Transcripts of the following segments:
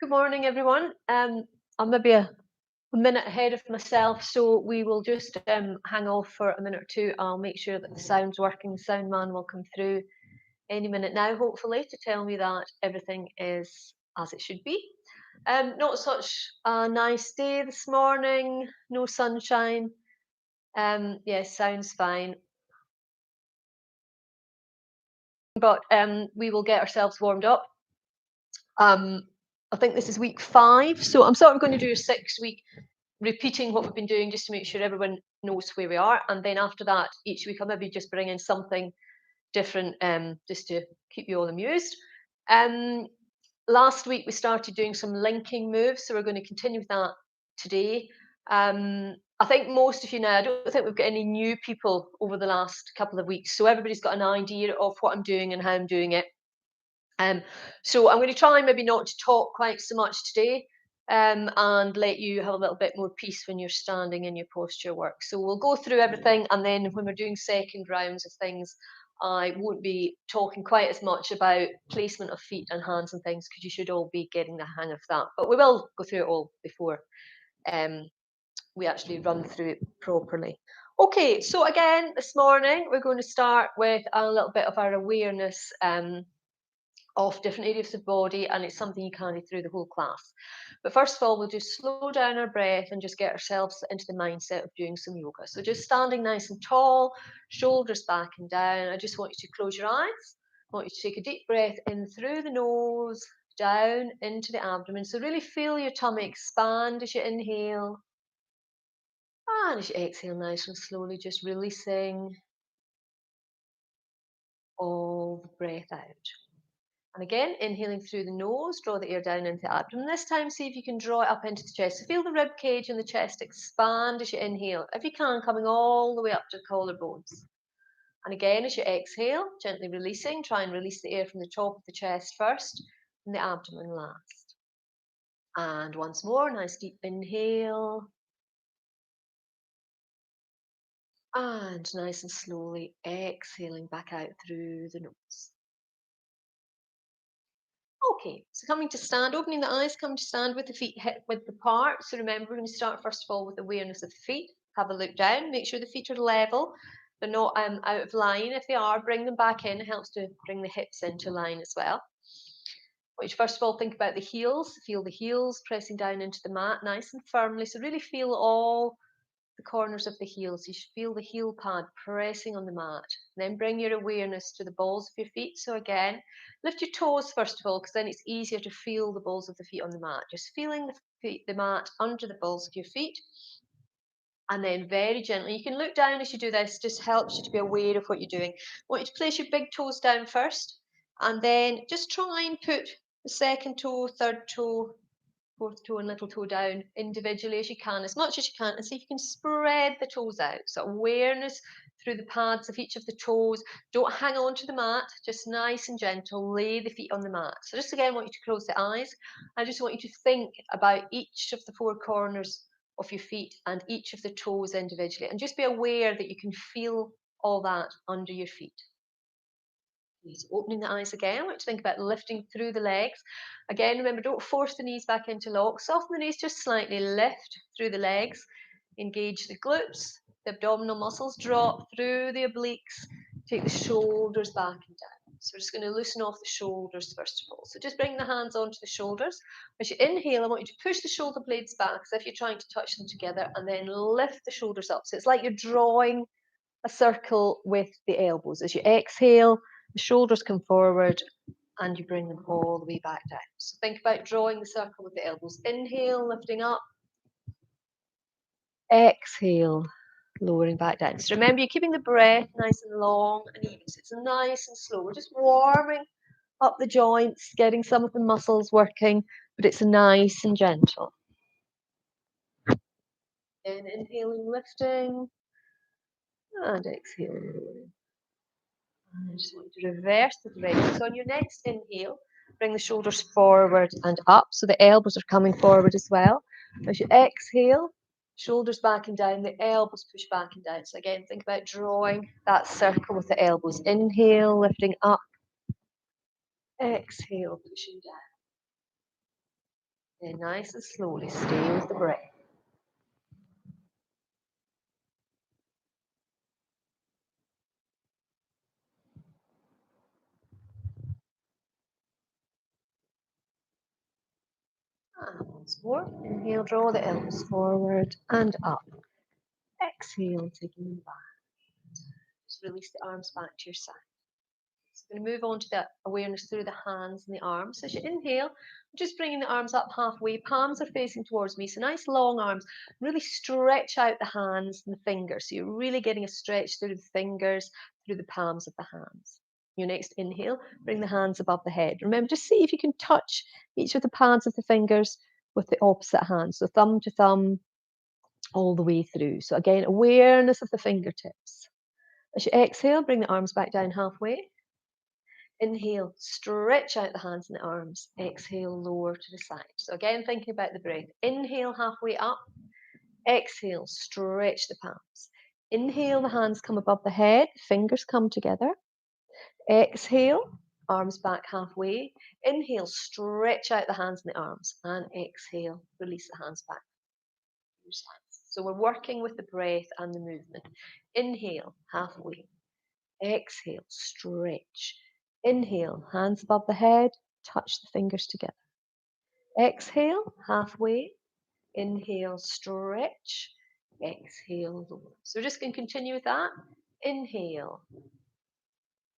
Good morning, everyone. I'm maybe a minute ahead of myself, so we will just hang off for a minute or two. I'll make sure that the sound's working. The sound man will come through any minute now, hopefully, to tell me that everything is as it should be. Not such a nice day this morning, no sunshine. Yes, sounds fine. But we will get ourselves warmed up. Um, I think this is week 5, so I'm sort of going to do a 6-week repeating what we've been doing just to make sure everyone knows where we are. And then after that, each week I'll maybe just bring in something different just to keep you all amused. Um, Last week we started doing some linking moves, so we're going to continue with that today. I think most of you now, I don't think we've got any new people over the last couple of weeks, so everybody's got an idea of what I'm doing and how I'm doing it. So I'm going to try maybe not to talk quite so much today, and let you have a little bit more peace when you're standing in your posture work. So we'll go through everything, and then when we're doing second rounds of things, I won't be talking quite as much about placement of feet and hands and things because you should all be getting the hang of that. But we will go through it all before we actually run through it properly. Okay, so again, this morning we're going to start with a little bit of our awareness. Of different areas of the body, and it's something you carry through the whole class. But first of all, we'll just slow down our breath and just get ourselves into the mindset of doing some yoga. So just standing nice and tall, shoulders back and down. I just want you to close your eyes. I want you to take a deep breath in through the nose, down into the abdomen. So really feel your tummy expand as you inhale. And as you exhale nice and slowly, just releasing all the breath out. And again, inhaling through the nose, draw the air down into the abdomen. This time, see if you can draw it up into the chest. So feel the rib cage and the chest expand as you inhale. If you can, coming all the way up to the collarbones. And again, as you exhale, gently releasing, try and release the air from the top of the chest first and the abdomen last. And once more, nice deep inhale. And nice and slowly exhaling back out through the nose. Okay, so coming to stand, opening the eyes, come to stand with the feet hip width apart. So remember, we're going to start first of all with awareness of the feet. Have a look down, make sure the feet are level. They're not out of line. If they are, bring them back in. It helps to bring the hips into line as well. Which first of all, think about the heels. Feel the heels pressing down into the mat nice and firmly. So really feel all the corners of the heels. You should feel the heel pad pressing on the mat. Then bring your awareness to the balls of your feet. So again, lift your toes first of all, because then it's easier to feel the balls of the feet on the mat. Just feeling the mat under the balls of your feet. And then very gently, you can look down as you do this, just helps you to be aware of what you're doing. I want you to place your big toes down first, and then just try and put the second toe, third toe, fourth toe and little toe down individually as you can, as much as you can, and see if you can spread the toes out. So awareness through the pads of each of the toes. Don't hang on to the mat, just nice and gentle, lay the feet on the mat. So just again, I want you to close the eyes. I just want you to think about each of the 4 corners of your feet and each of the toes individually, and just be aware that you can feel all that under your feet. So opening the eyes again, I want you to think about lifting through the legs. Again, remember, don't force the knees back into lock. Soften the knees, just slightly lift through the legs. Engage the glutes, the abdominal muscles, drop through the obliques. Take the shoulders back and down. So we're just going to loosen off the shoulders first of all. So just bring the hands onto the shoulders. As you inhale, I want you to push the shoulder blades back as if you're trying to touch them together, and then lift the shoulders up. So it's like you're drawing a circle with the elbows. As you exhale, the shoulders come forward and you bring them all the way back down. So think about drawing the circle with the elbows. Inhale, lifting up. Exhale, lowering back down. So remember, you're keeping the breath nice and long and even. So it's nice and slow. We're just warming up the joints, getting some of the muscles working, but it's nice and gentle. And inhaling, lifting, and exhaling, lowering. I just want you to reverse the direction. So on your next inhale, bring the shoulders forward and up. So the elbows are coming forward as well. As you exhale, shoulders back and down, the elbows push back and down. So again, think about drawing that circle with the elbows. Inhale, lifting up. Exhale, pushing down. And nice and slowly, stay with the breath. And once more, inhale, draw the elbows forward and up. Exhale, taking them back. Just release the arms back to your side. So we're going to move on to that awareness through the hands and the arms. So as you inhale, just bringing the arms up halfway, palms are facing towards me. So nice long arms. Really stretch out the hands and the fingers. So you're really getting a stretch through the fingers, through the palms of the hands. Your next inhale, bring the hands above the head. Remember, just see if you can touch each of the pads of the fingers with the opposite hand. So thumb to thumb, all the way through. So again, awareness of the fingertips. As you exhale, bring the arms back down halfway. Inhale, stretch out the hands and the arms. Exhale, lower to the side. So again, thinking about the breath. Inhale, halfway up. Exhale, stretch the palms. Inhale, the hands come above the head, fingers come together. Exhale, arms back halfway. Inhale, stretch out the hands and the arms. And exhale, release the hands back. So we're working with the breath and the movement. Inhale, halfway. Exhale, stretch. Inhale, hands above the head, touch the fingers together. Exhale, halfway. Inhale, stretch. Exhale, lower. So we're just going to continue with that. Inhale.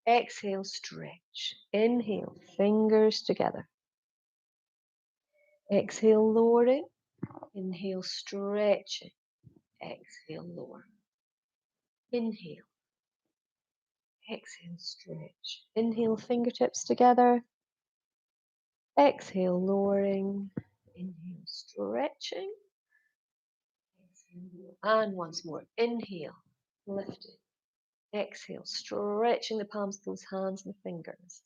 Exhale, stretch. Inhale, fingers together. Exhale, lowering. Inhale, stretching. Exhale, lower. Inhale. Exhale, stretch. Inhale, fingertips together. Exhale, lowering. Inhale, stretching. Exhale, and once more. Inhale, lifting. Exhale, stretching the palms of those hands and fingers.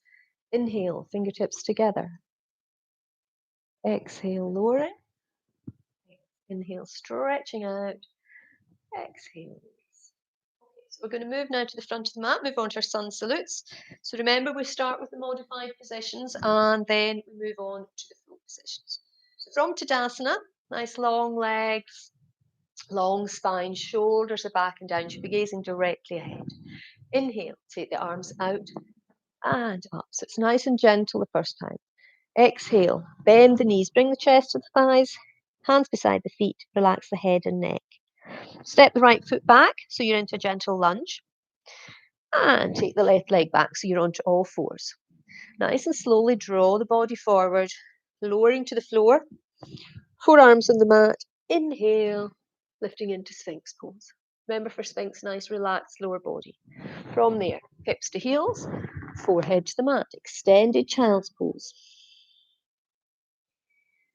Inhale, fingertips together. Exhale, lowering. Inhale, stretching out. Exhale. So we're going to move now to the front of the mat, move on to our sun salutes. So remember, we start with the modified positions and then we move on to the flow positions. So from Tadasana, nice long legs, long spine, shoulders are back and down. You should be gazing directly ahead. Inhale, take the arms out and up. So it's nice and gentle the first time. Exhale, bend the knees, bring the chest to the thighs, hands beside the feet, relax the head and neck. Step the right foot back so you're into a gentle lunge. And take the left leg back so you're onto all fours. Nice and slowly draw the body forward, lowering to the floor. Forearms on the mat. Inhale, lifting into Sphinx pose. Remember for Sphinx, nice relaxed lower body. From there, hips to heels, forehead to the mat. Extended child's pose.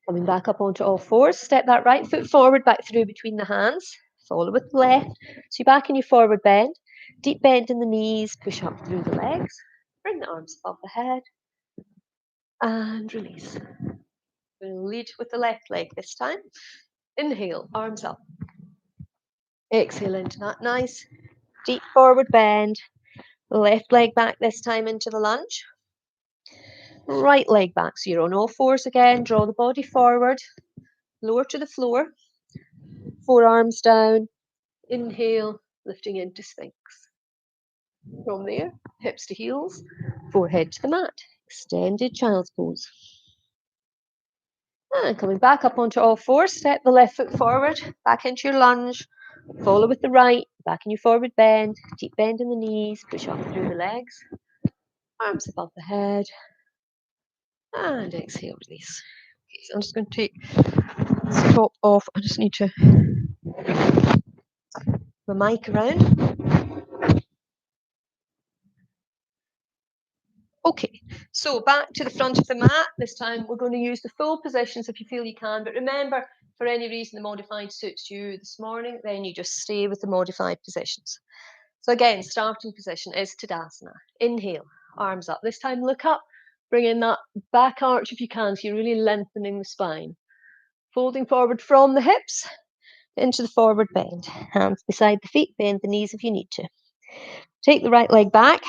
Coming back up onto all fours, step that right foot forward, back through between the hands. Follow with the left. So you're back in your forward bend. Deep bend in the knees, push up through the legs. Bring the arms above the head. And release. We'll lead with the left leg this time. Inhale, arms up. Exhale into that nice deep forward bend. Left leg back this time into the lunge. Right leg back. So you're on all fours again. Draw the body forward. Lower to the floor. Forearms down. Inhale, lifting into Sphinx. From there, hips to heels, forehead to the mat. Extended child's pose. And coming back up onto all fours, step the left foot forward, back into your lunge. Follow with the right, back in your forward bend. Deep bend in the knees, push up through the legs. Arms above the head. And exhale, release. Okay, so I'm just going to take this top off. I just need to my mic around. Okay, so back to the front of the mat. This time we're going to use the full positions if you feel you can. But remember, for any reason the modified suits you this morning, then you just stay with the modified positions. So again, starting position is Tadasana. Inhale, arms up. This time look up, bring in that back arch if you can, so you're really lengthening the spine. Folding forward from the hips into the forward bend. Hands beside the feet, bend the knees if you need to. Take the right leg back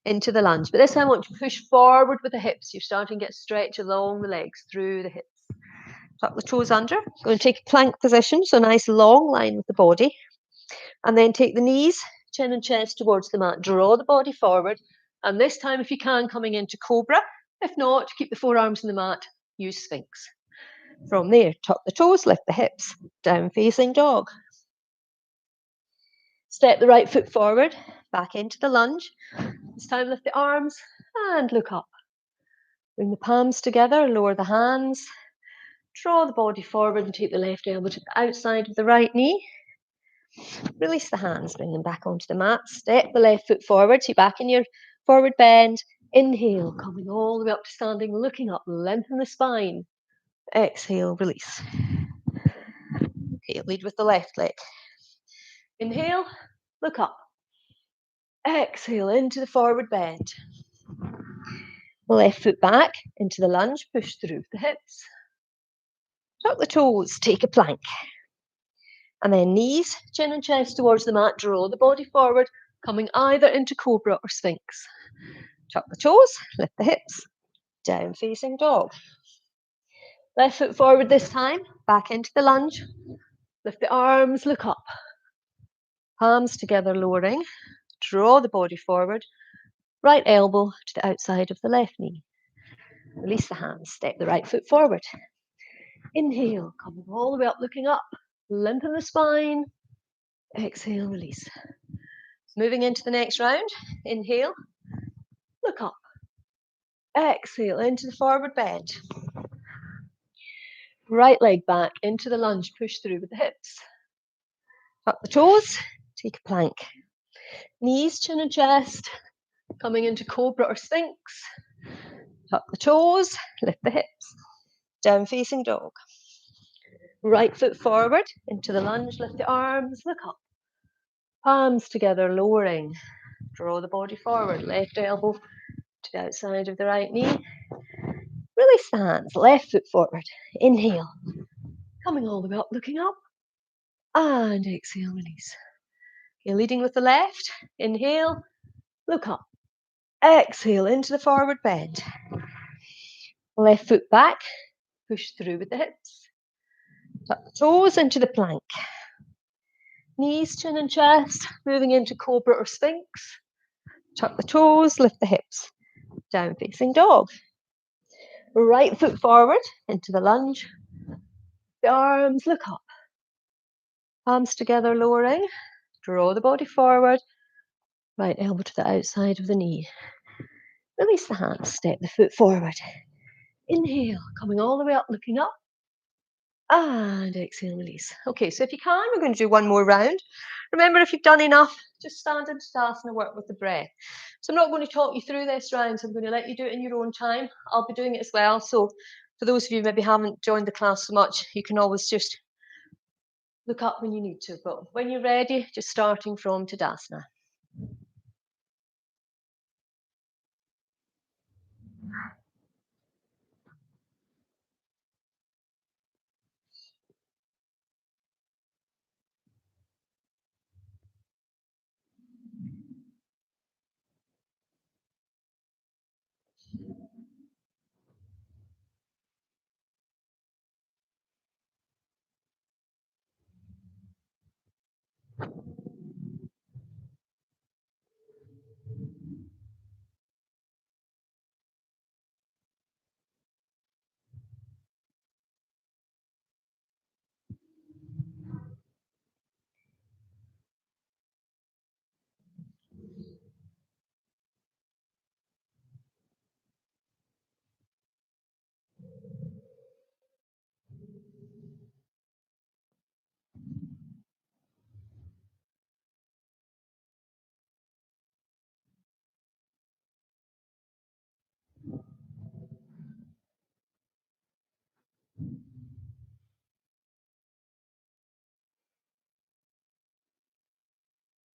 into the lunge. But this time I want to push forward with the hips. You're starting to get stretch along the legs, through the hips. Tuck the toes under. Going to take a plank position, so a nice long line with the body. And then take the knees, chin and chest towards the mat. Draw the body forward. And this time, if you can, coming into cobra. If not, keep the forearms in the mat. Use Sphinx. From there, tuck the toes, lift the hips. Down facing dog. Step the right foot forward, back into the lunge. This time, lift the arms and look up. Bring the palms together, lower the hands. Draw the body forward and take the left elbow to the outside of the right knee. Release the hands, bring them back onto the mat. Step the left foot forward, so you're back in your forward bend. Inhale, coming all the way up to standing, looking up, lengthen the spine. Exhale, release. Okay, lead with the left leg. Inhale, look up. Exhale, into the forward bend. Left foot back, into the lunge, push through the hips. Tuck the toes, take a plank. And then knees, chin and chest towards the mat, draw the body forward, coming either into cobra or sphinx. Tuck the toes, lift the hips, down facing dog. Left foot forward this time, back into the lunge. Lift the arms, look up. Palms together, lowering. Draw the body forward. Right elbow to the outside of the left knee. Release the hands, step the right foot forward. Inhale, coming all the way up, looking up. Lengthen the spine. Exhale, release. Moving into the next round. Inhale, look up. Exhale, into the forward bend. Right leg back into the lunge, push through with the hips. Tuck the toes, take a plank. Knees, chin and chest, coming into cobra or sphinx. Tuck the toes, lift the hips. Down facing dog. Right foot forward into the lunge, lift the arms, look up. Palms together, lowering. Draw the body forward, left elbow to the outside of the right knee. Release the hands, left foot forward. Inhale, coming all the way up, looking up. And exhale, release. Okay, leading with the left. Inhale, look up. Exhale, into the forward bend. Left foot back, push through with the hips. Tuck the toes into the plank. Knees, chin and chest, moving into cobra or sphinx. Tuck the toes, lift the hips. Down facing dog. Right foot forward into the lunge. The arms look up. Palms together, lowering. Draw the body forward. Right elbow to the outside of the knee. Release the hands, step the foot forward. Inhale, coming all the way up, looking up. And exhale, release. Okay, so if you can, we're going to do one more round. Remember, if you've done enough, just stand in Tadasana, work with the breath. So I'm not going to talk you through this round, so I'm going to let you do it in your own time. I'll be doing it as well. So for those of you who maybe haven't joined the class so much, you can always just look up when you need to. But when you're ready, just starting from Tadasana.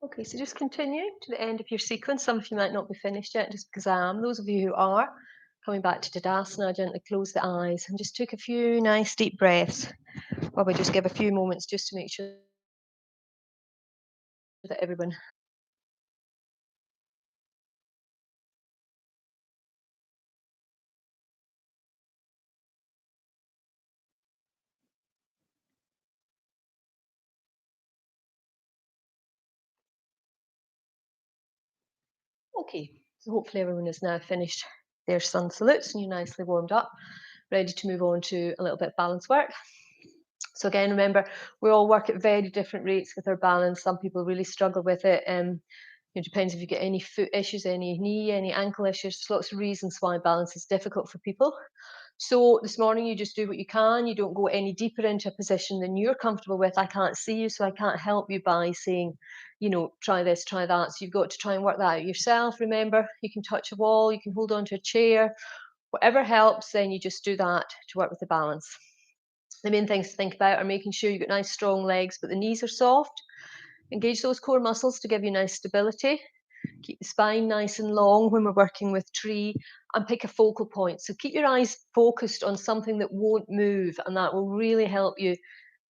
Okay, so just continue to the end of your sequence. Some of you might not be finished yet, just because I am. Those of you who are, coming back to Tadasana, gently close the eyes and just take a few nice deep breaths. While we just give a few moments just to make sure that everyone Okay, so hopefully everyone has now finished their sun salutes and you're nicely warmed up, ready to move on to a little bit of balance work. So again, remember, we all work at very different rates with our balance. Some people really struggle with it. It depends if you get any foot issues, any knee, any ankle issues. There's lots of reasons why balance is difficult for people. So this morning, you just do what you can. You don't go any deeper into a position than you're comfortable with. I can't see you, so I can't help you by saying, try this, try that. So you've got to try and work that out yourself. Remember, you can touch a wall, you can hold on to a chair, whatever helps, then you just do that to work with the balance. The main things to think about are making sure you've got nice strong legs, but the knees are soft. Engage those core muscles to give you nice stability. Keep the spine nice and long when we're working with tree, and pick a focal point. So keep your eyes focused on something that won't move, and that will really help you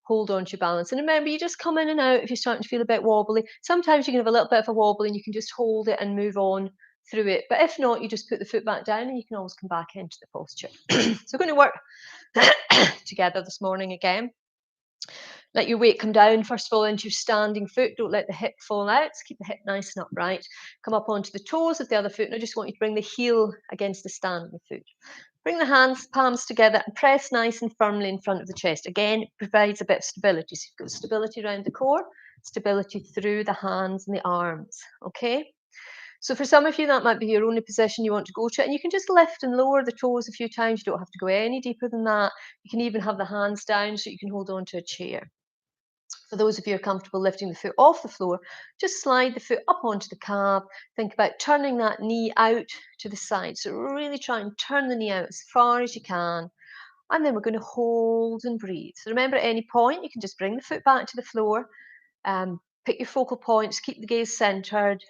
hold on to your balance. And remember, you just come in and out if you're starting to feel a bit wobbly. Sometimes you can have a little bit of a wobble and you can just hold it and move on through it. But if not, you just put the foot back down and you can always come back into the posture. So we're going to work together this morning again. Let your weight come down, first of all, into your standing foot. Don't let the hip fall out. So keep the hip nice and upright. Come up onto the toes of the other foot. And I just want you to bring the heel against the standing foot. Bring the hands, palms together, and press nice and firmly in front of the chest. Again, it provides a bit of stability. So you've got stability around the core, stability through the hands and the arms. Okay? So for some of you, that might be your only position you want to go to. And you can just lift and lower the toes a few times. You don't have to go any deeper than that. You can even have the hands down so you can hold on to a chair. For those of you who are comfortable lifting the foot off the floor, just slide the foot up onto the calf. Think about turning that knee out to the side. So really try and turn the knee out as far as you can. And then we're going to hold and breathe. So remember, at any point, you can just bring the foot back to the floor. Pick your focal points, keep the gaze centered,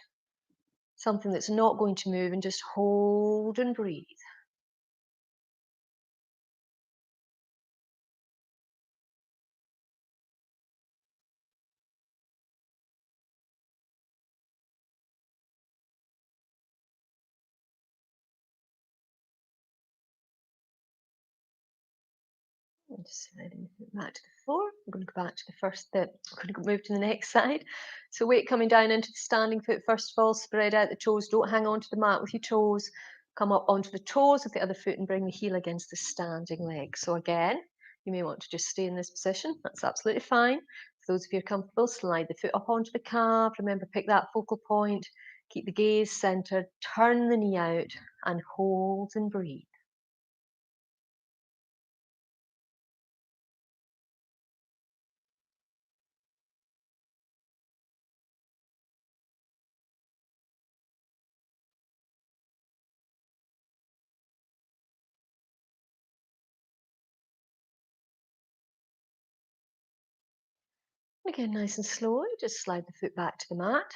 something that's not going to move, and just hold and breathe. And just sliding the foot back to the floor. I'm going to go back to the first bit. I'm going to move to the next side. So weight coming down into the standing foot. First of all, spread out the toes. Don't hang on to the mat with your toes. Come up onto the toes of the other foot and bring the heel against the standing leg. So again, you may want to just stay in this position. That's absolutely fine. For those of you who are comfortable, slide the foot up onto the calf. Remember, pick that focal point. Keep the gaze centered. Turn the knee out and hold and breathe. Again, nice and slowly, just slide the foot back to the mat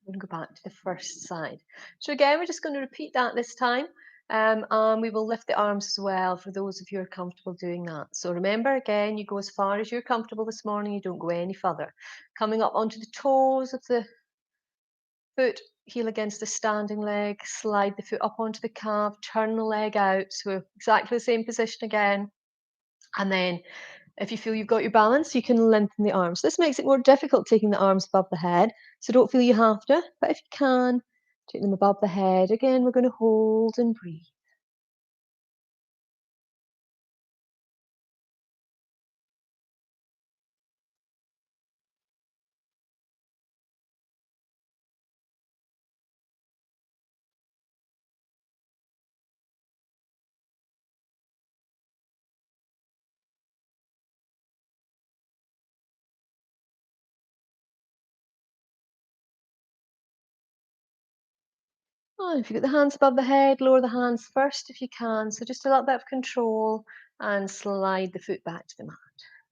and go back to the first side. So again, we're just going to repeat that this time. And we will lift the arms as well for those of you who are comfortable doing that. So remember, again, you go as far as you're comfortable this morning. You don't go any further. Coming up onto the toes of the foot, heel against the standing leg, slide the foot up onto the calf, turn the leg out. So exactly the same position again. And then if you feel you've got your balance, you can lengthen the arms. This makes it more difficult taking the arms above the head, so don't feel you have to, but if you can, take them above the head. Again, we're going to hold and breathe. Oh, if you've got the hands above the head, lower the hands first if you can. So just a little bit of control and slide the foot back to the mat.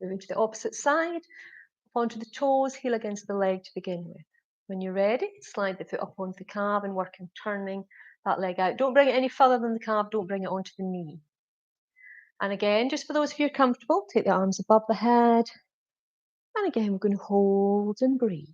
Moving to the opposite side, up onto the toes, heel against the leg to begin with. When you're ready, slide the foot up onto the calf and work on turning that leg out. Don't bring it any further than the calf, don't bring it onto the knee. And again, just for those of you who are comfortable, take the arms above the head. And again, we're going to hold and breathe.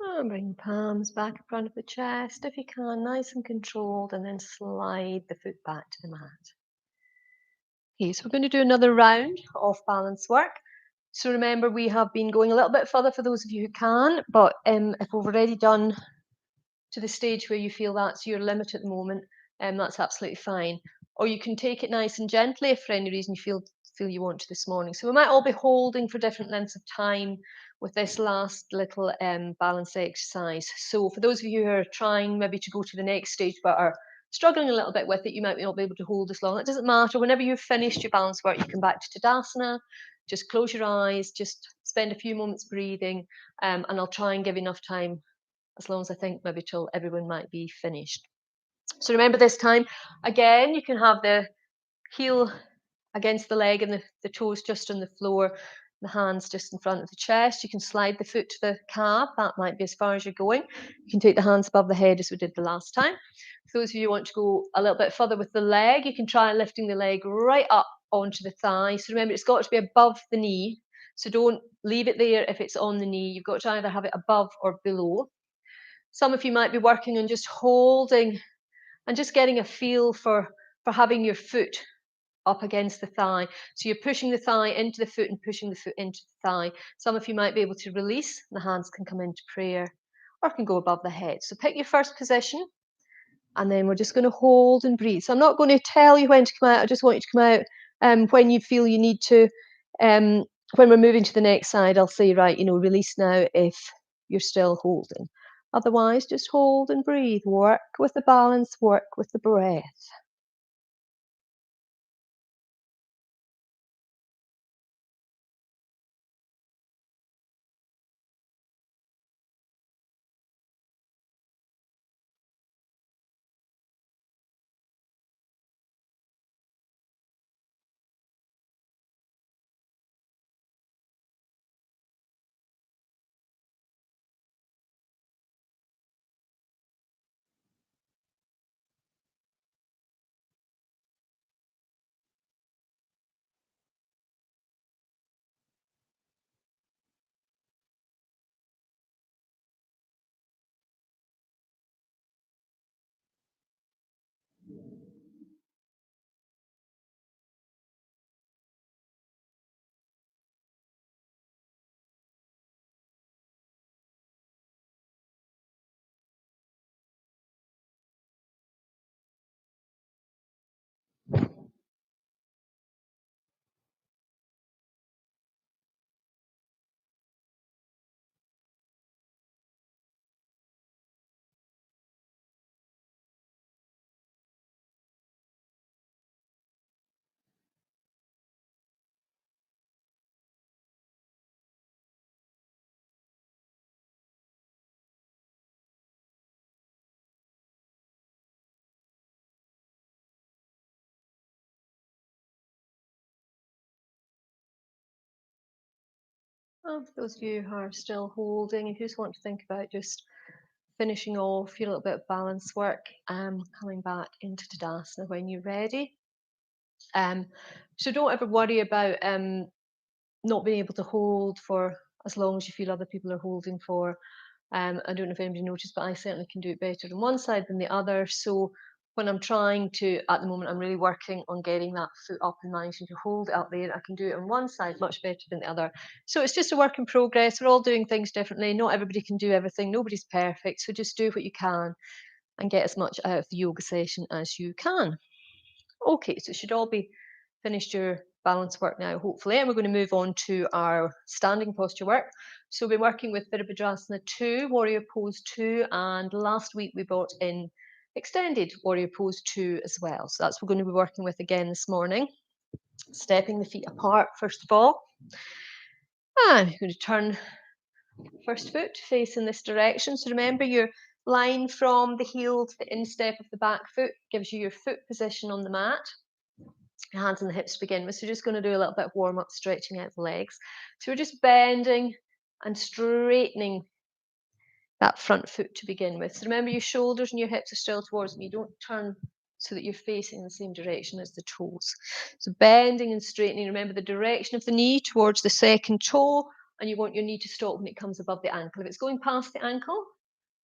And bring palms back in front of the chest if you can, nice and controlled, and then slide the foot back to the mat. Okay, so we're going to do another round of balance work. So remember, we have been going a little bit further for those of you who can, but if we've already done to the stage where you feel that's your limit at the moment, that's absolutely fine. Or you can take it nice and gently if for any reason you feel you want to this morning. So we might all be holding for different lengths of time with this last little balance exercise. So for those of you who are trying maybe to go to the next stage but are struggling a little bit with it, you might not be able to hold as long. It doesn't matter. Whenever you've finished your balance work, you come back to Tadasana. Just close your eyes, just spend a few moments breathing, and I'll try and give enough time, as long as I think maybe till everyone might be finished. So remember this time, again, you can have the heel against the leg and the toes just on the floor, the hands just in front of the chest. You can slide the foot to the calf. That might be as far as you're going. You can take the hands above the head as we did the last time. For those of you who want to go a little bit further with the leg, you can try lifting the leg right up onto the thigh. So remember, it's got to be above the knee. So don't leave it there if it's on the knee. You've got to either have it above or below. Some of you might be working on just holding and just getting a feel for having your foot up against the thigh. So you're pushing the thigh into the foot and pushing the foot into the thigh. Some of you might be able to release, the hands can come into prayer or can go above the head. So pick your first position, and then we're just going to hold and breathe. So I'm not going to tell you when to come out. I just want you to come out when you feel you need to. When we're moving to the next side, I'll say, right, release now if you're still holding. Otherwise, just hold and breathe. Work with the balance, work with the breath. For those of you who are still holding, if you just want to think about just finishing off your little bit of balance work, coming back into Tadasana when you're ready. So don't ever worry about not being able to hold for as long as you feel other people are holding for. I don't know if anybody noticed, but I certainly can do it better on one side than the other. So when I'm trying to, at the moment, I'm really working on getting that foot up and managing to hold it up there. I can do it on one side much better than the other. So it's just a work in progress. We're all doing things differently. Not everybody can do everything. Nobody's perfect. So just do what you can and get as much out of the yoga session as you can. Okay, so it should all be finished your balance work now, hopefully, and we're going to move on to our standing posture work. So we're working with Virabhadrasana 2, Warrior Pose 2, and last week we brought in extended Warrior Pose 2 as well. So that's what we're going to be working with again this morning. Stepping the feet apart, first of all. And you're going to turn first foot facing this direction. So remember your line from the heel to the instep of the back foot gives you your foot position on the mat. Your hands on the hips to begin with. So you're just going to do a little bit of warm up, stretching out the legs. So we're just bending and straightening that front foot to begin with. So remember, your shoulders and your hips are still towards me. Don't turn so that you're facing the same direction as the toes. So bending and straightening. Remember the direction of the knee towards the second toe and you want your knee to stop when it comes above the ankle. If it's going past the ankle,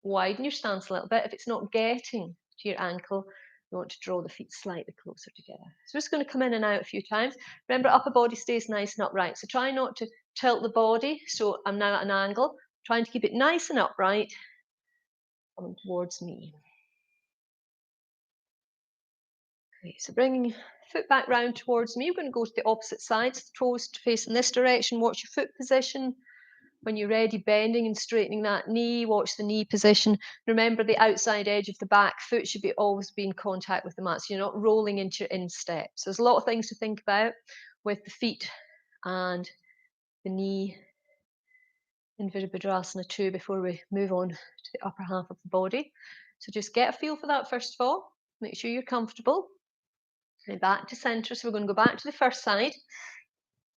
widen your stance a little bit. If it's not getting to your ankle, you want to draw the feet slightly closer together. So we're just going to come in and out a few times. Remember, upper body stays nice and upright. So try not to tilt the body. So I'm now at an angle, trying to keep it nice and upright, coming towards me. Okay, so bringing foot back round towards me. We're going to go to the opposite side. So the toes to face in this direction. Watch your foot position. When you're ready, bending and straightening that knee, watch the knee position. Remember, the outside edge of the back foot should be always be in contact with the mat, so you're not rolling into your instep. So there's a lot of things to think about with the feet and the knee in Virabhadrasana 2 before we move on to the upper half of the body. So just get a feel for that first of all. Make sure you're comfortable. And back to center. So we're going to go back to the first side.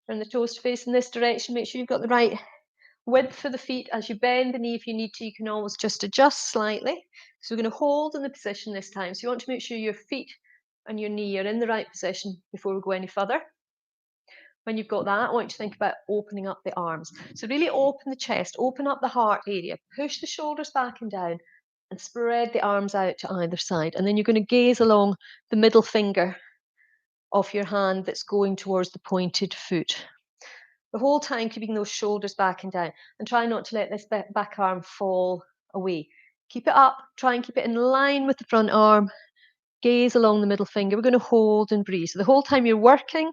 Turn the toes to face in this direction. Make sure you've got the right width for the feet. As you bend the knee, if you need to, you can always just adjust slightly. So we're going to hold in the position this time. So you want to make sure your feet and your knee are in the right position before we go any further. When you've got that, I want you to think about opening up the arms. So really open the chest, open up the heart area, push the shoulders back and down, and spread the arms out to either side. And then you're going to gaze along the middle finger of your hand that's going towards the pointed foot. The whole time keeping those shoulders back and down, and try not to let this back arm fall away. Keep it up, try and keep it in line with the front arm. Gaze along the middle finger. We're going to hold and breathe. So the whole time you're working,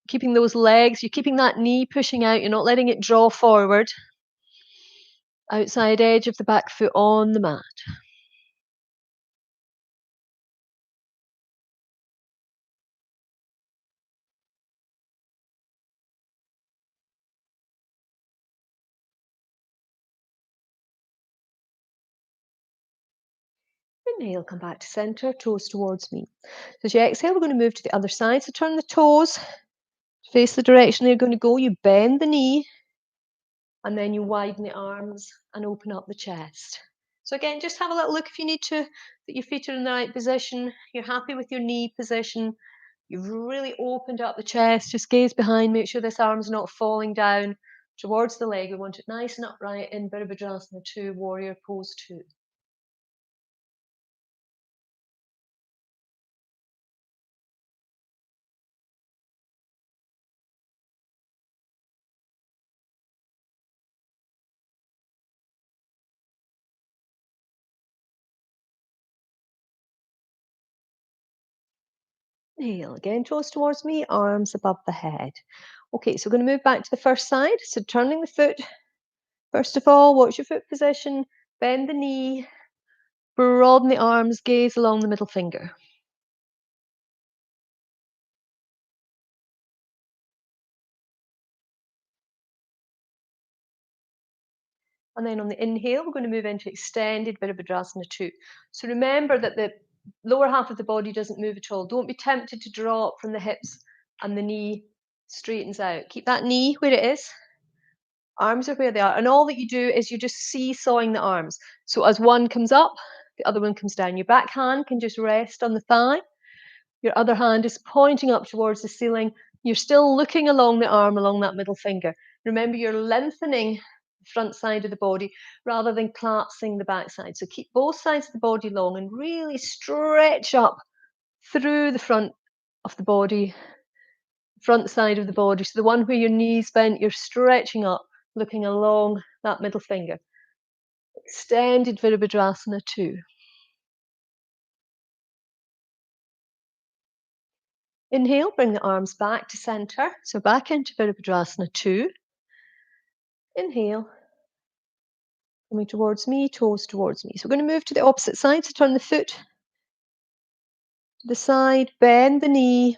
keeping those legs, you're keeping that knee pushing out, you're not letting it draw forward. Outside edge of the back foot on the mat. Inhale, come back to center, toes towards me. So as you exhale, we're going to move to the other side. So turn the toes, face the direction they're going to go. You bend the knee, and then you widen the arms and open up the chest. So again, just have a little look if you need to, that your feet are in the right position. You're happy with your knee position. You've really opened up the chest. Just gaze behind, make sure this arm's not falling down towards the leg. We want it nice and upright in Virabhadrasana 2, Warrior Pose 2. Inhale again, toes towards me, arms above the head. Okay, so we're going to move back to the first side. So turning the foot, first of all, watch your foot position, bend the knee, broaden the arms, gaze along the middle finger. And then on the inhale, we're going to move into extended Virabhadrasana 2. So remember that the lower half of the body doesn't move at all. Don't be tempted to drop from the hips and the knee straightens out. Keep that knee where it is. Arms are where they are. And all that you do is you're just seesawing the arms. So as one comes up, the other one comes down. Your back hand can just rest on the thigh. Your other hand is pointing up towards the ceiling. You're still looking along the arm, along that middle finger. Remember, you're lengthening the front side of the body rather than collapsing the back side. So keep both sides of the body long and really stretch up through the front of the body, front side of the body. So the one where your knees bent, you're stretching up, looking along that middle finger. Extended Virabhadrasana 2. Inhale, bring the arms back to center. So back into Virabhadrasana 2. Inhale, coming towards me, toes towards me. So we're going to move to the opposite side. So turn the foot to the side, bend the knee,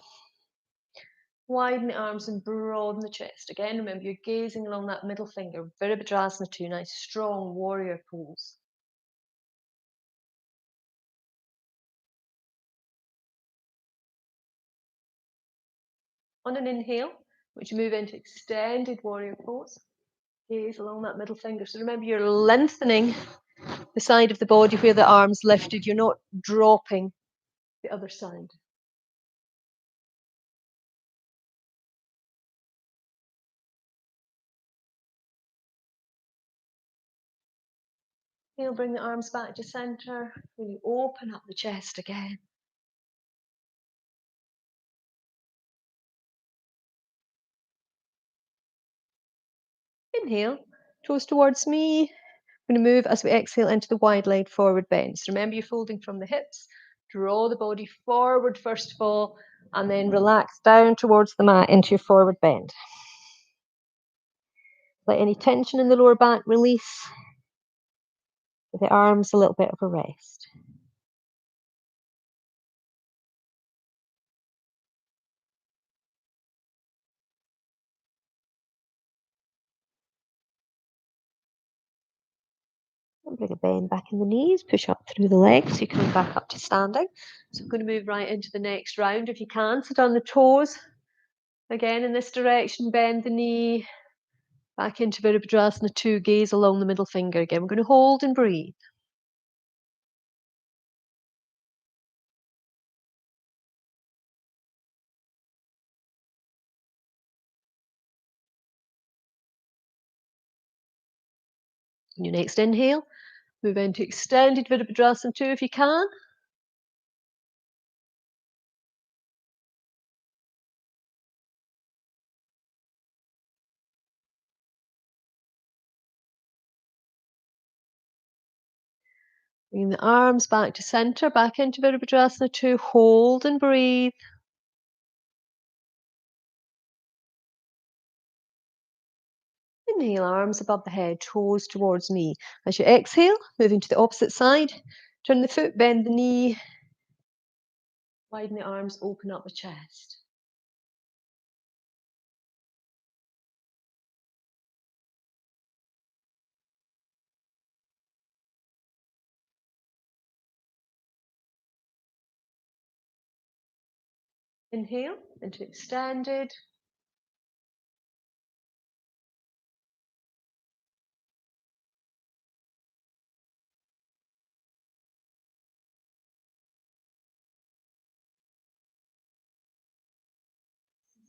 widen the arms and broaden the chest. Again, remember you're gazing along that middle finger. Virabhadrasana 2, nice strong warrior pose. On an inhale, which you move into extended warrior pose. Gaze along that middle finger. So remember you're lengthening the side of the body where the arms lifted. You're not dropping the other side. Exhale, bring the arms back to center. Really open up the chest again. Inhale, toes towards me. I'm going to move as we exhale into the wide leg forward bend. So remember, you're folding from the hips. Draw the body forward first of all, and then relax down towards the mat into your forward bend. Let any tension in the lower back release. Give the arms a little bit of a rest. And bring a bend back in the knees, push up through the legs, so you're coming back up to standing. So I'm going to move right into the next round if you can. Sit on the toes. Again, in this direction, bend the knee. Back into Virabhadrasana 2, gaze along the middle finger again. We're going to hold and breathe. On your next inhale, move into extended Virabhadrasana 2 if you can. Bring the arms back to center, back into Virabhadrasana 2. Hold and breathe. Inhale, arms above the head, toes towards me. As you exhale, moving to the opposite side. Turn the foot, bend the knee. Widen the arms, open up the chest. Inhale into extended.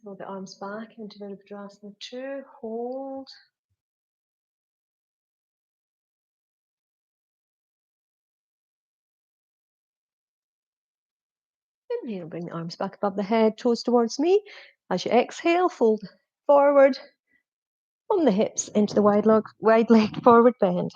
Roll the arms back into Virabhadrasana 2. Hold. Inhale, bring the arms back above the head, toes towards me. As you exhale, fold forward on the hips into the wide leg forward bend.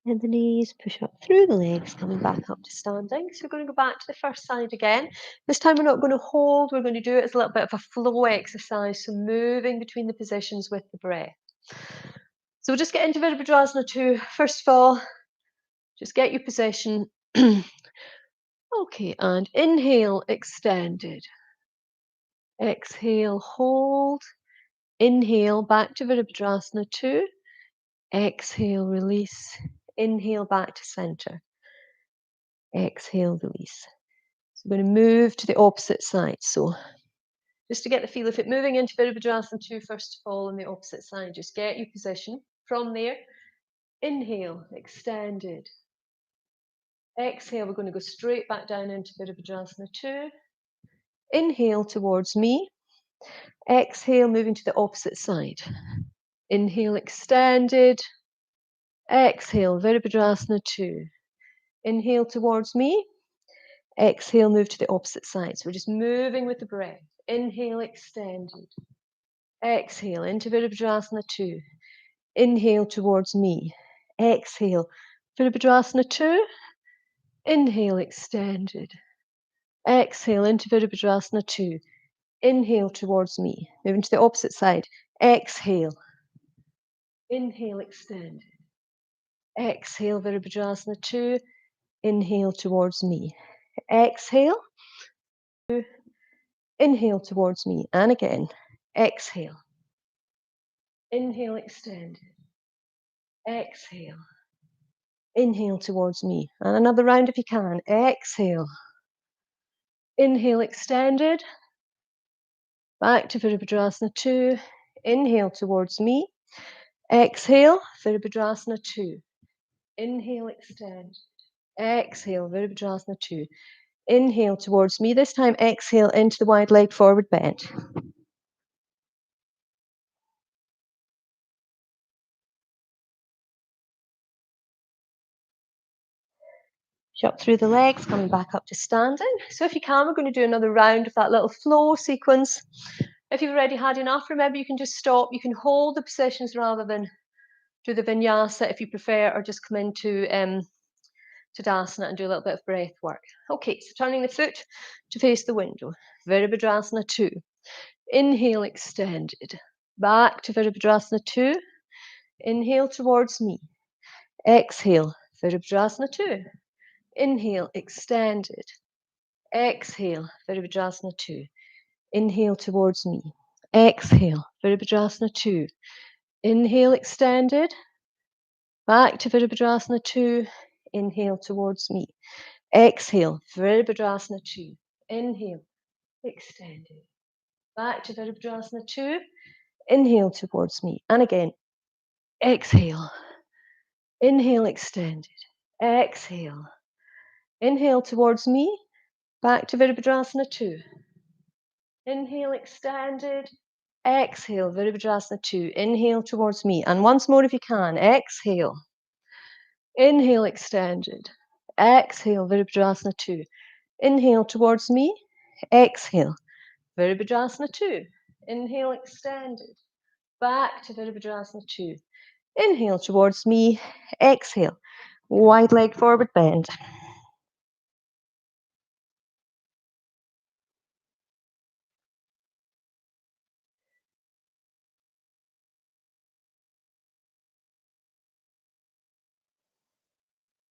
And the knees, push up through the legs, coming back up to standing. So we're going to go back to the first side again. This time we're not going to hold, we're going to do it as a little bit of a flow exercise, so moving between the positions with the breath. So we'll just get into Virabhadrasana 2. First of all, just get your position. Okay, and inhale, extended. Exhale, hold. Inhale, back to Virabhadrasana 2. Exhale, release. Inhale, back to center. Exhale, release. So we're going to move to the opposite side. So just to get the feel of it, moving into Virabhadrasana 2 first of all on the opposite side. Just get your position. From there, inhale, extended. Exhale, we're going to go straight back down into Virabhadrasana 2. Inhale towards me. Exhale, moving to the opposite side. Inhale, extended. Exhale, Virabhadrasana 2. Inhale towards me. Exhale, move to the opposite side. So we're just moving with the breath. Inhale, extended. Exhale, into Virabhadrasana 2. Inhale towards me. Exhale, Virabhadrasana 2. Inhale, extended. Exhale, into Virabhadrasana 2. Inhale towards me. Moving to the opposite side. Exhale. Inhale, extended. Exhale, Virabhadrasana 2. Inhale towards me. Exhale. Inhale towards me. And again. Exhale. Inhale, extended. Exhale. Inhale towards me. And another round if you can. Exhale. Inhale, extended. Back to Virabhadrasana 2. Inhale towards me. Exhale, Virabhadrasana 2. Inhale, extend. Exhale, Virabhadrasana 2. Inhale towards me. This time, exhale into the wide leg forward bend. Up through the legs, coming back up to standing. So if you can, we're going to do another round of that little flow sequence. If you've already had enough, remember you can just stop. You can hold the positions rather than do the vinyasa if you prefer, or just come into Tadasana and do a little bit of breath work. Okay, so turning the foot to face the window. Virabhadrasana 2. Inhale, extended. Back to Virabhadrasana 2. Inhale towards me. Exhale, Virabhadrasana 2. Inhale, extended. Exhale, Virabhadrasana 2. Inhale towards me. Exhale, Virabhadrasana 2. Inhale, extended. Back to Virabhadrasana 2. Inhale towards me. Exhale, Virabhadrasana 2. Inhale, extended. Back to Virabhadrasana 2. Inhale towards me. And again, exhale. Inhale, extended. Exhale. Inhale towards me. Back to Virabhadrasana 2. Inhale, extended. Exhale, Virabhadrasana 2. Inhale towards me. And once more if you can. Exhale. Inhale, extended. Exhale, Virabhadrasana 2. Inhale towards me. Exhale, Virabhadrasana 2. Inhale, extended. Back to Virabhadrasana 2. Inhale towards me. Exhale. Wide leg forward bend.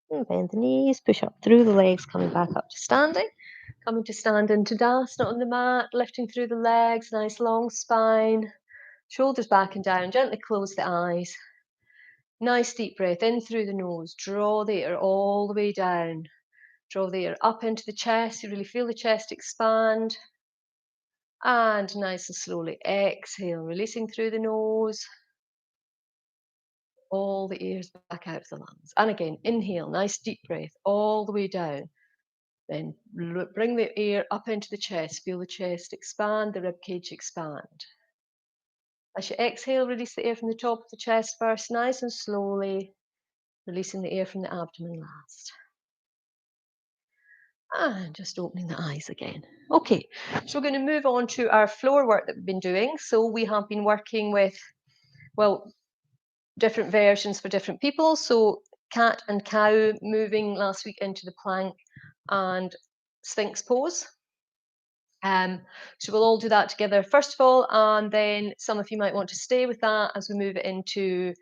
And bend the knees, push up through the legs, coming back up to standing. Coming to stand in Tadasana on the mat, lifting through the legs, nice long spine. Shoulders back and down, gently close the eyes. Nice deep breath in through the nose. Draw the air all the way down. Draw the air up into the chest. You really feel the chest expand. And nice and slowly exhale, releasing through the nose. All the air's back out of the lungs. And again, inhale, nice deep breath all the way down. Then bring the air up into the chest. Feel the chest expand, the rib cage expand. As you exhale, release the air from the top of the chest first, nice and slowly, releasing the air from the abdomen last. And just opening the eyes again. Okay, so we're going to move on to our floor work that we've been doing. So we have been working with, well, different versions for different people. So cat and cow, moving last week into the plank and Sphinx pose. So we'll all do that together first of all, and then some of you might want to stay with that as we move it into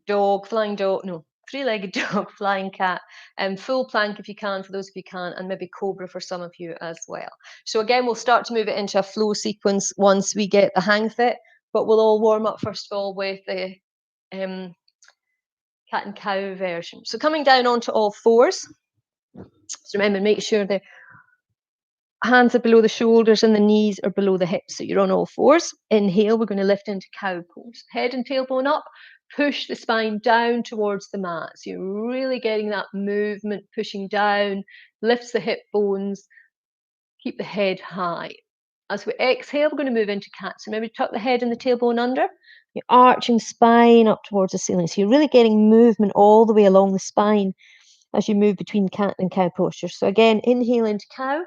dog, flying dog, no, three-legged dog, flying cat, and full plank if you can, for those of you can, and maybe cobra for some of you as well. So again, we'll start to move it into a flow sequence once we get the hang of it, but we'll all warm up first of all with the cat and cow version. So coming down onto all fours. So remember, make sure the hands are below the shoulders and the knees are below the hips. So you're on all fours. Inhale, we're going to lift into cow pose. Head and tailbone up. Push the spine down towards the mat. So you're really getting that movement, pushing down, lifts the hip bones, keep the head high. As we exhale, we're going to move into cat. So remember, tuck the head and the tailbone under. You're arching spine up towards the ceiling. So you're really getting movement all the way along the spine as you move between cat and cow postures. So again, inhale into cow.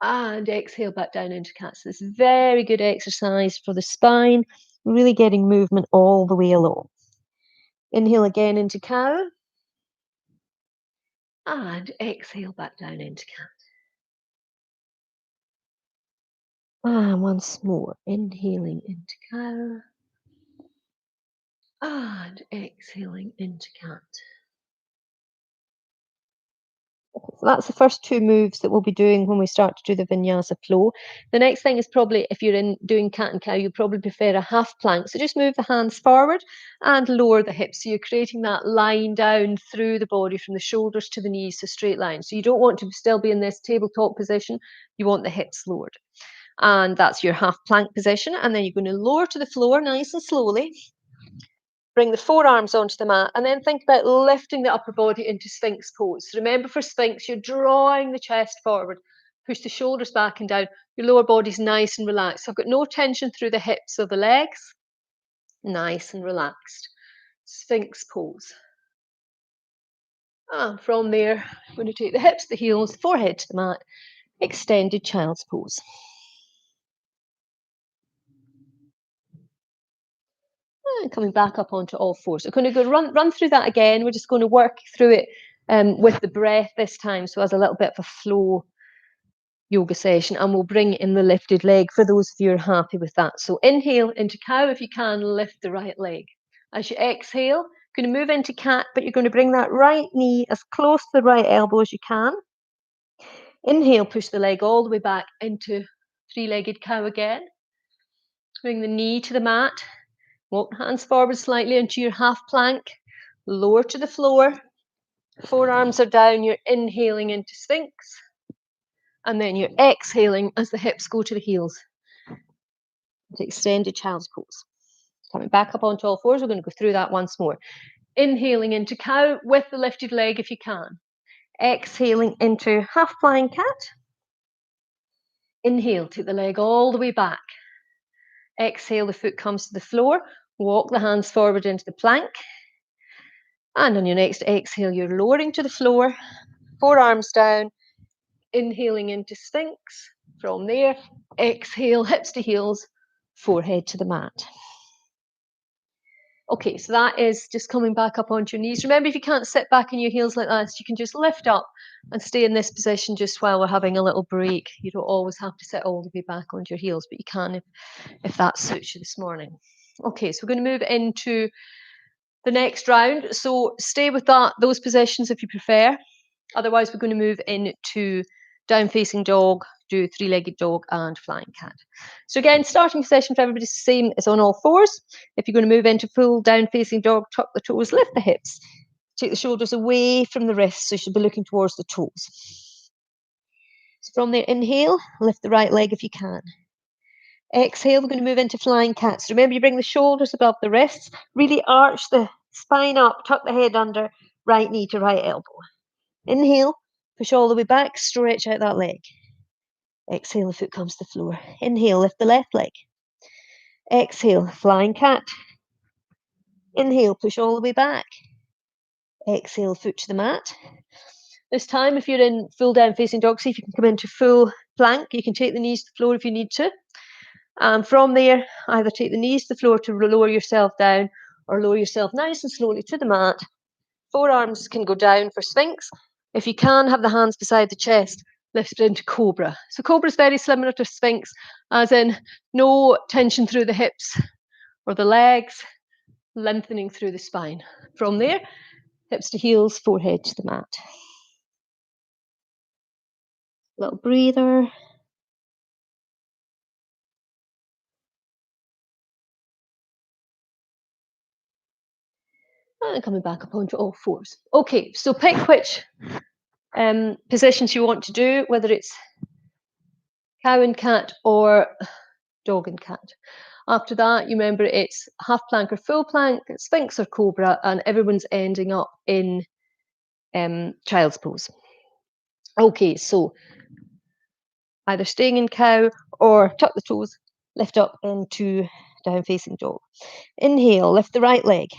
And exhale back down into cat. So this is very good exercise for the spine, really getting movement all the way along. Inhale again into cow. And exhale back down into cat. And once more, inhaling into cow. And exhaling into cat. So that's the first two moves that we'll be doing when we start to do the vinyasa flow. The next thing is probably, if you're in doing cat and cow, you probably prefer a half plank. So just move the hands forward and lower the hips. So you're creating that line down through the body from the shoulders to the knees, so straight line. So you don't want to still be in this tabletop position. You want the hips lowered. And that's your half plank position. And then you're going to lower to the floor nice and slowly. Bring the forearms onto the mat, and then think about lifting the upper body into Sphinx pose. Remember, for Sphinx, you're drawing the chest forward. Push the shoulders back and down. Your lower body's nice and relaxed. So I've got no tension through the hips or the legs. Nice and relaxed. Sphinx pose. And from there, I'm going to take the hips, the heels, forehead to the mat. Extended child's pose. And coming back up onto all fours. So I'm going to go run through that again. We're just going to work through it with the breath this time. So as a little bit of a flow yoga session, and we'll bring in the lifted leg for those of you who are happy with that. So inhale into cow. If you can, lift the right leg. As you exhale, you're going to move into cat, but you're going to bring that right knee as close to the right elbow as you can. Inhale, push the leg all the way back into three-legged cow again. Bring the knee to the mat. Walk the hands forward slightly into your half plank. Lower to the floor. Forearms are down. You're inhaling into Sphinx. And then you're exhaling as the hips go to the heels. To extended child's pose. Coming back up onto all fours, we're going to go through that once more. Inhaling into cow with the lifted leg if you can. Exhaling into half flying cat. Inhale, take the leg all the way back. Exhale, the foot comes to the floor. Walk the hands forward into the plank. And on your next exhale, you're lowering to the floor. Forearms down. Inhaling into Sphinx. From there, exhale, hips to heels, forehead to the mat. Okay, so that is just coming back up onto your knees. Remember, if you can't sit back in your heels like that, you can just lift up and stay in this position just while we're having a little break. You don't always have to sit all the way back onto your heels, but you can if that suits you this morning. Okay, so we're going to move into the next round. So stay with those positions if you prefer. Otherwise, we're going to move into down facing dog, do three-legged dog and flying cat. So again, starting session for everybody is the same as on all fours. If you're going to move into full down facing dog, tuck the toes, lift the hips. Take the shoulders away from the wrists, so you should be looking towards the toes. So from there, inhale, lift the right leg if you can. Exhale, we're going to move into flying cat. So remember, you bring the shoulders above the wrists, really arch the spine up, tuck the head under, right knee to right elbow. Inhale, push all the way back, stretch out that leg. Exhale, the foot comes to the floor. Inhale, lift the left leg. Exhale, flying cat. Inhale, push all the way back. Exhale, foot to the mat. This time, if you're in full down facing dog, see if you can come into full plank. You can take the knees to the floor if you need to. From there, either take the knees to the floor to lower yourself down or lower yourself nice and slowly to the mat. Forearms can go down for Sphinx. If you can, have the hands beside the chest, lift into Cobra. So Cobra is very similar to Sphinx, as in no tension through the hips or the legs, lengthening through the spine. From there, hips to heels, forehead to the mat. Little breather. And coming back up onto all fours. Okay, so pick which positions you want to do, whether it's cow and cat or dog and cat. After that, you remember it's half plank or full plank, Sphinx or Cobra, and everyone's ending up in child's pose. Okay, so either staying in cow or tuck the toes, lift up into down facing dog. Inhale, lift the right leg.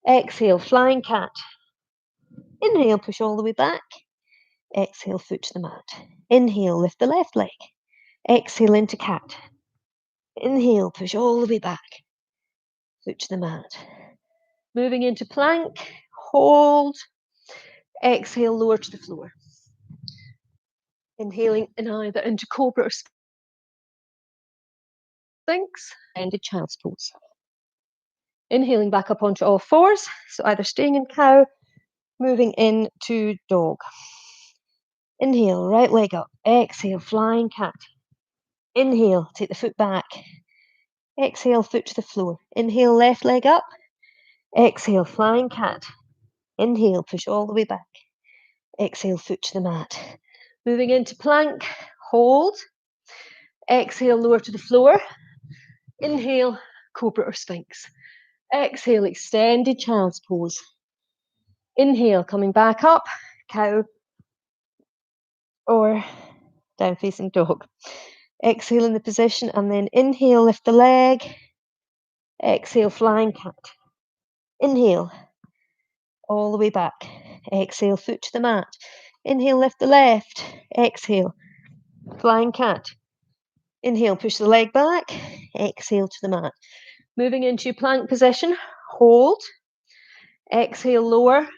Exhale, flying cat. Inhale, push all the way back. Exhale, foot to the mat. Inhale, lift the left leg. Exhale into cat. Inhale, push all the way back. Foot to the mat. Moving into plank, hold. Exhale, lower to the floor. Inhaling in either into Cobra or Sphinx, ended child's pose. Inhaling back up onto all fours, so either staying in cow, moving into dog. Inhale, right leg up. Exhale, flying cat. Inhale, take the foot back. Exhale, foot to the floor. Inhale, left leg up. Exhale, flying cat. Inhale, push all the way back. Exhale, foot to the mat. Moving into plank, hold. Exhale, lower to the floor. Inhale, cobra or sphinx. Exhale, extended child's pose. Inhale, coming back up, cow or down facing dog. Exhale in the position and then inhale, lift the leg. Exhale, flying cat. Inhale, all the way back. Exhale, foot to the mat. Inhale, lift the left. Exhale, flying cat. Inhale, push the leg back. Exhale to the mat. Moving into plank position, hold. Exhale, lower.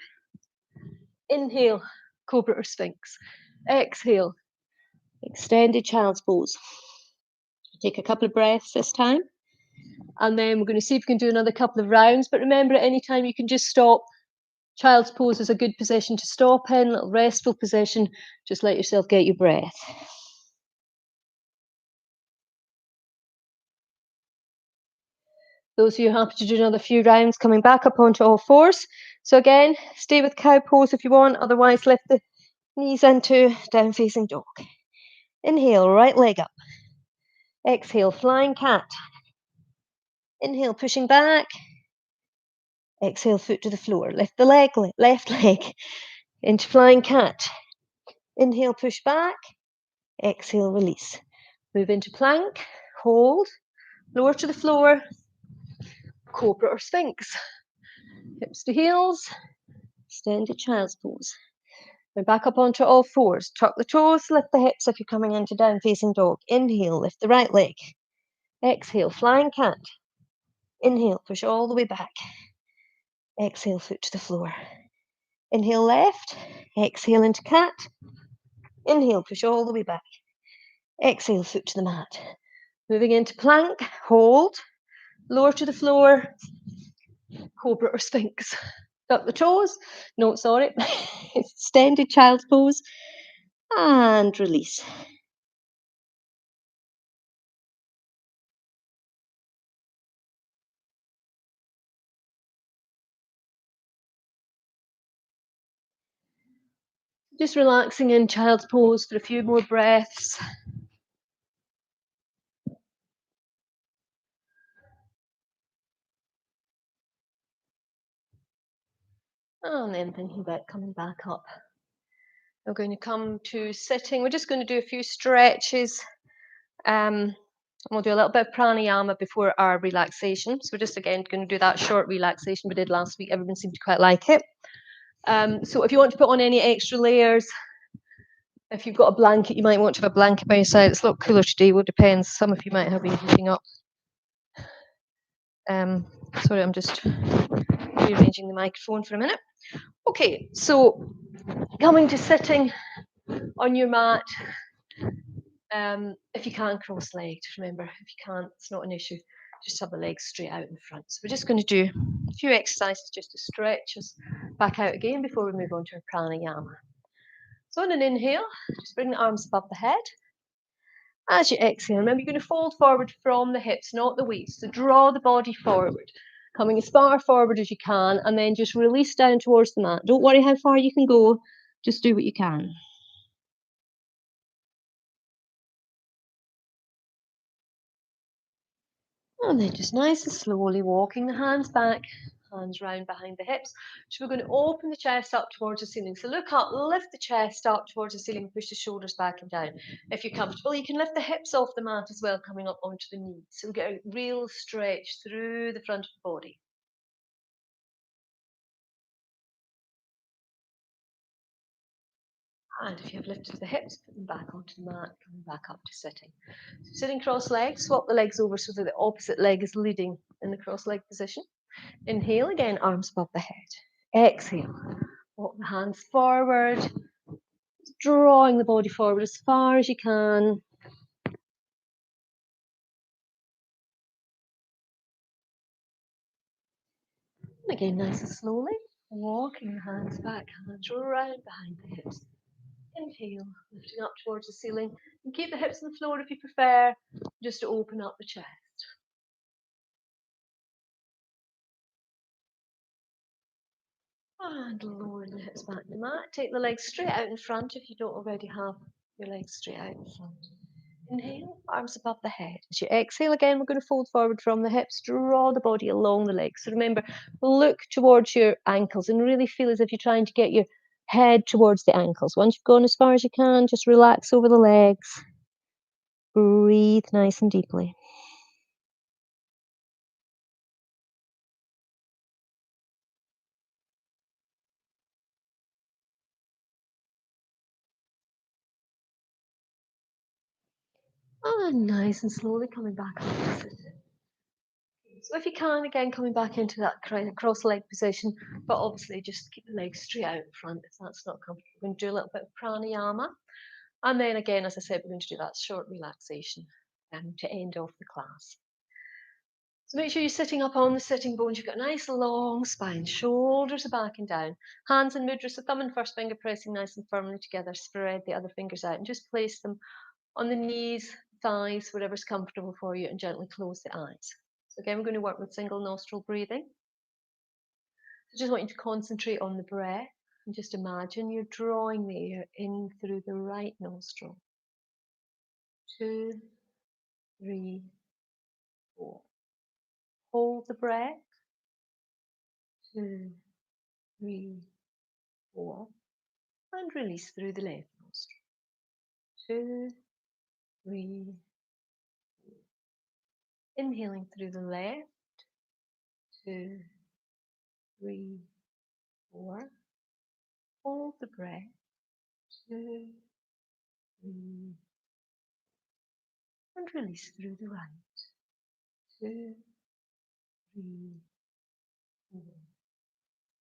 Inhale, cobra or sphinx. Exhale, extended child's pose. Take a couple of breaths this time. And then we're going to see if we can do another couple of rounds. But remember, at any time you can just stop. Child's pose is a good position to stop in, a little restful position. Just let yourself get your breath. Those of you happy to do another few rounds, coming back up onto all fours. So again, stay with cow pose if you want, otherwise lift the knees into down facing dog. Inhale, right leg up. Exhale, flying cat. Inhale, pushing back. Exhale, foot to the floor. Lift the leg, left leg into flying cat. Inhale, push back. Exhale, release. Move into plank, hold, lower to the floor, cobra or sphinx. Hips to heels, extended child's pose. Then back up onto all fours. Tuck the toes, lift the hips if you're coming into down facing dog. Inhale, lift the right leg. Exhale, flying cat. Inhale, push all the way back. Exhale, foot to the floor. Inhale, left. Exhale into cat. Inhale, push all the way back. Exhale, foot to the mat. Moving into plank, hold, lower to the floor, cobra or sphinx. Tuck the toes. No, sorry. Extended child's pose. And release. Just relaxing in child's pose for a few more breaths. And then thinking about coming back up. We're going to come to sitting. We're just going to do a few stretches. And we'll do a little bit of pranayama before our relaxation. So we're just again going to do that short relaxation we did last week. Everyone seemed to quite like it. So if you want to put on any extra layers, if you've got a blanket, you might want to have a blanket by your side. It's a lot cooler today. Well, depends. Some of you might have been heating up. Sorry, I'm just rearranging the microphone for a minute. Okay, so coming to sitting on your mat. If you can, cross-legged. Remember, if you can't, it's not an issue. Just have the legs straight out in front. So we're just going to do a few exercises just to stretch us back out again before we move on to our pranayama. So on an inhale, just bring the arms above the head. As you exhale, remember you're going to fold forward from the hips, not the waist. So draw the body forward, coming as far forward as you can, and then just release down towards the mat. Don't worry how far you can go, just do what you can. And then just nice and slowly walking the hands back, hands round behind the hips. So we're going to open the chest up towards the ceiling. So look up, lift the chest up towards the ceiling, push the shoulders back and down. If you're comfortable, you can lift the hips off the mat as well, coming up onto the knees. So we get a real stretch through the front of the body. And if you have lifted the hips, put them back onto the mat, coming back up to sitting. So sitting cross-legged, swap the legs over so that the opposite leg is leading in the cross-leg position. Inhale again, arms above the head. Exhale, walk the hands forward, drawing the body forward as far as you can. And again, nice and slowly, walking the hands back, hands round behind the hips. Inhale, lifting up towards the ceiling. And keep the hips on the floor if you prefer, just to open up the chest. And lowering the hips back to the mat. Take the legs straight out in front if you don't already have your legs straight out in front. Inhale, arms above the head. As you exhale again, we're going to fold forward from the hips, draw the body along the legs. So remember, look towards your ankles and really feel as if you're trying to get your head towards the ankles. Once you've gone as far as you can, just relax over the legs. Breathe nice and deeply. And nice and slowly coming back up. So if you can, again, coming back into that kind of cross leg position, but obviously just keep the legs straight out in front if that's not comfortable. We're going to do a little bit of pranayama. And then again, as I said, we're going to do that short relaxation to end off the class. So make sure you're sitting up on the sitting bones. You've got a nice long spine, shoulders are back and down. Hands in mudra, so thumb and first finger pressing nice and firmly together. Spread the other fingers out and just place them on the knees, thighs, whatever's comfortable for you, and gently close the eyes. So again, we're going to work with single nostril breathing. So just want you to concentrate on the breath and just imagine you're drawing the air in through the right nostril. 2, 3, 4. Hold the breath. 2, 3, 4. And release through the left nostril. 2, 3, 4. Inhaling through the left. 2, 3, 4. Hold the breath. 2, 3, and release through the right. 2, 3, 4.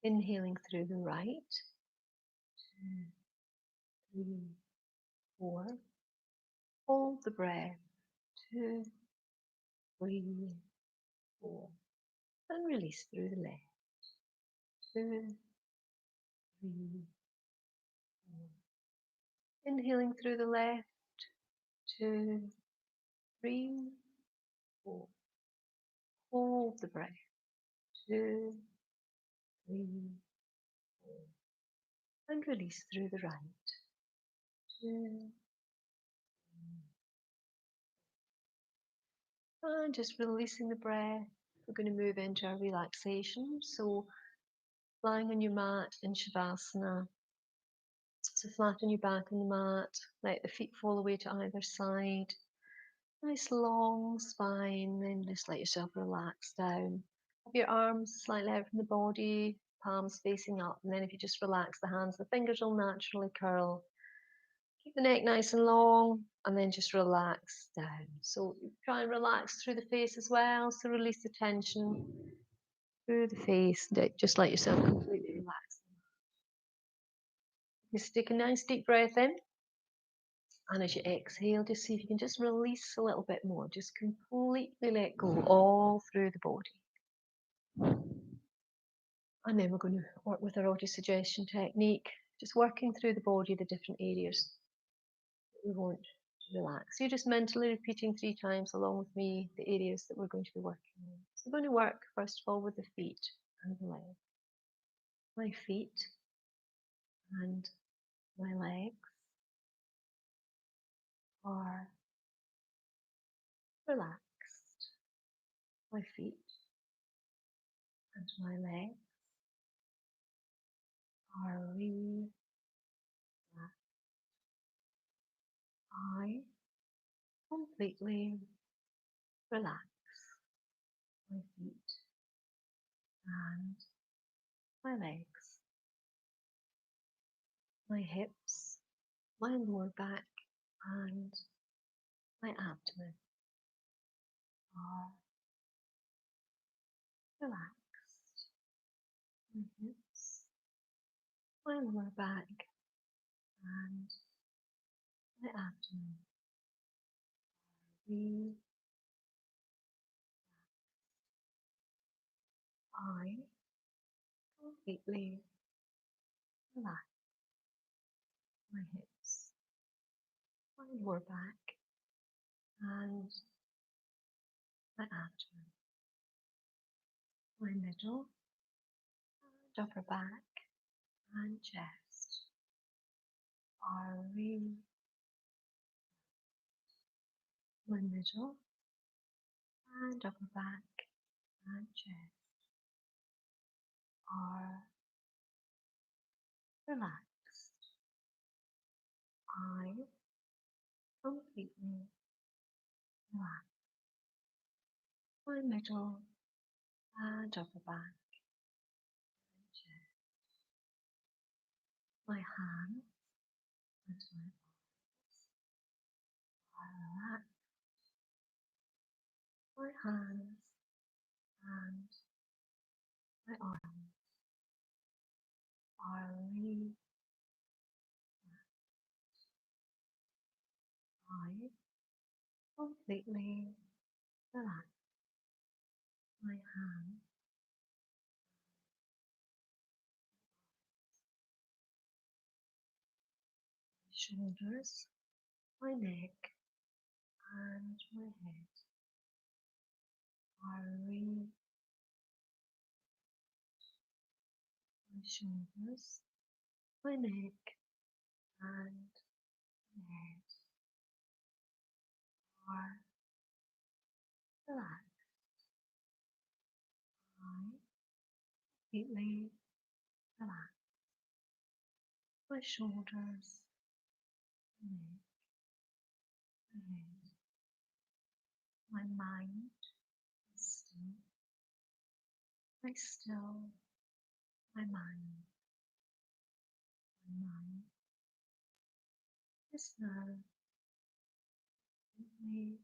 Inhaling through the right. 2, 3, 4. Hold the breath. 2, 3, 4. And release through the left. 2, 3, 4. Inhaling through the left. 2, 3, 4. Hold the breath. 2, 3, 4. And release through the right. 2, and just releasing the breath. We're going to move into our relaxation. So lying on your mat in Shavasana. So flatten your back on the mat. Let the feet fall away to either side. Nice long spine. Then just let yourself relax down. Have your arms slightly out from the body, palms facing up. And then if you just relax the hands, the fingers will naturally curl. Keep the neck nice and long, and then just relax down. So try and relax through the face as well. So release the tension through the face. Just let yourself completely relax. Just take a nice deep breath in. And as you exhale, just see if you can just release a little bit more. Just completely let go all through the body. And then we're going to work with our auto suggestion technique, just working through the body, the different areas that we want to relax. So you're just mentally repeating 3 times along with me the areas that we're going to be working on. So we're going to work first of all with the feet and the legs. My feet and my legs are relaxed. My feet and my legs are relaxed. I completely relax my feet and my legs, my hips, my lower back, and my abdomen are relaxed. My hips, my lower back, and my abdomen are I completely relax my hips, my lower back, and my abdomen, my middle and upper back and chest are my middle and upper back and chest are relaxed. I completely relax. My middle and upper back and chest. My hands and my arms are relaxed. My hands and my arms are really I completely relax. My hands, my shoulders, my neck and my head are really my shoulders, my neck and my head are relaxed. I completely relax. My shoulders, my neck, my head, my mind is still. I still my mind. My mind is now completely.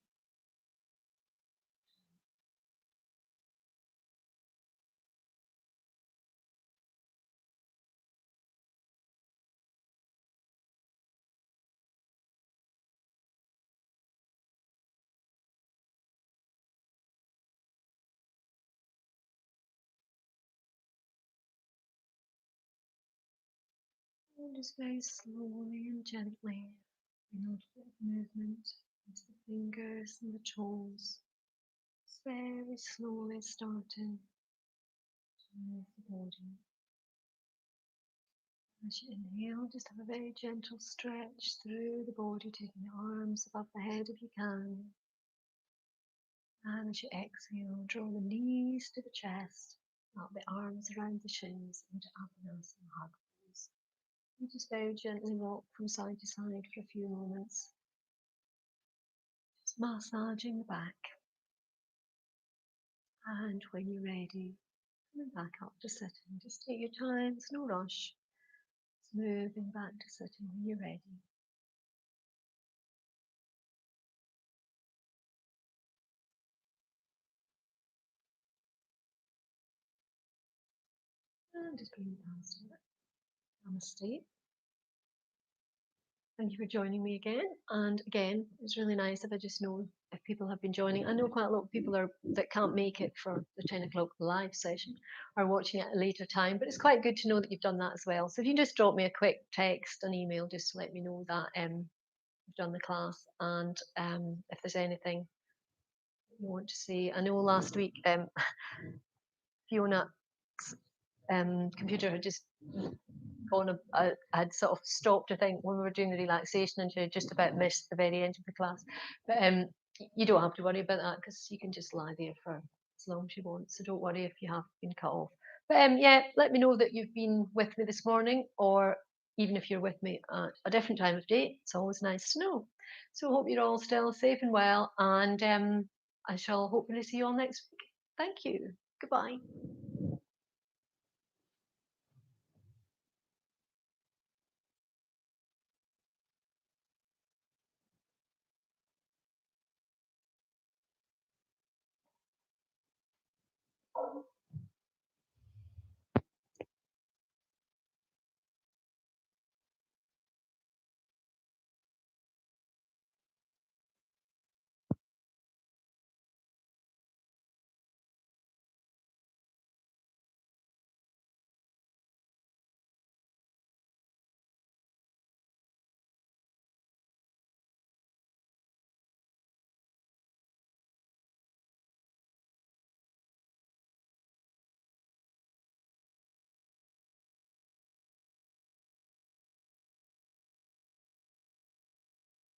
And just very slowly and gently, we notice a bit of movement into the fingers and the toes. Just very slowly starting to move the body. As you inhale, just have a very gentle stretch through the body, taking the arms above the head if you can. And as you exhale, draw the knees to the chest, up the arms around the shins into Uttanasana hug pose. You just very gently rock from side to side for a few moments, just massaging the back. And when you're ready, coming back up to sitting. Just take your time, there's no rush. Just moving back to sitting when you're ready. And just bring it down to it. Namaste. Thank you for joining me again. And again, it's really nice if I just know if people have been joining. I know quite a lot of people are that can't make it for the 10 o'clock live session are watching at a later time, but it's quite good to know that you've done that as well. So if you just drop me a quick text, an email, just to let me know that you've done the class, and if there's anything you want to see. I know last week Fiona computer had just gone. I had sort of stopped, I think, when we were doing the relaxation, and she had just about missed the very end of the class. But you don't have to worry about that because you can just lie there for as long as you want. So don't worry if you have been cut off. But yeah, let me know that you've been with me this morning, or even if you're with me at a different time of day. It's always nice to know. So hope you're all still safe and well, and I shall hopefully see you all next week. Thank you. Goodbye.